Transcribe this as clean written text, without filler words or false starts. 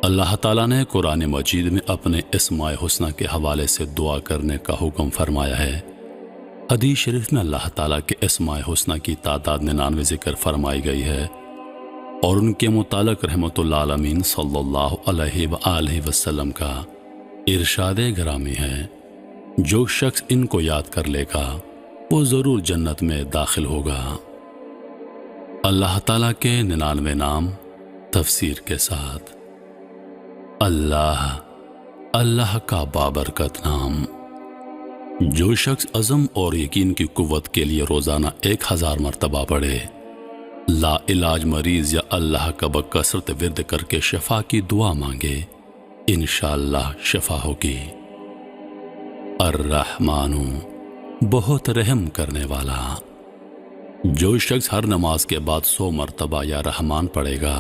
अल्लाह ताला ने कुरान मजीद में अपने इस्माए हुस्ना के हवाले से दुआ करने का हुक्म फरमाया है। हदीस शरीफ में अल्लाह ताला के इस्माए हुस्ना की तादाद 99 जिक्र फरमाई गई है और उनके मुतालिक रहमतुल्लाह आलमीन सल्लल्लाहु अलैहि वसल्लम का इरशादे ग्रामी है, जो शख्स इनको याद कर लेगा वो ज़रूर जन्नत में दाखिल होगा। अल्लाह ताला के 99 नाम तफसीर के साथ। अल्लाह, अल्लाह का बाबरकत नाम। जो शख्स अज़म और यकीन की कुव्वत के लिए रोज़ाना 1000 मरतबा पढ़े, ला इलाज मरीज या अल्लाह का बकसरत विर्द करके शफा की दुआ मांगे, इंशाअल्लाह शफा होगी। अर्रहमानु, बहुत रहम करने वाला। जो शख्स हर नमाज के बाद 100 मरतबा या रहमान पढ़ेगा,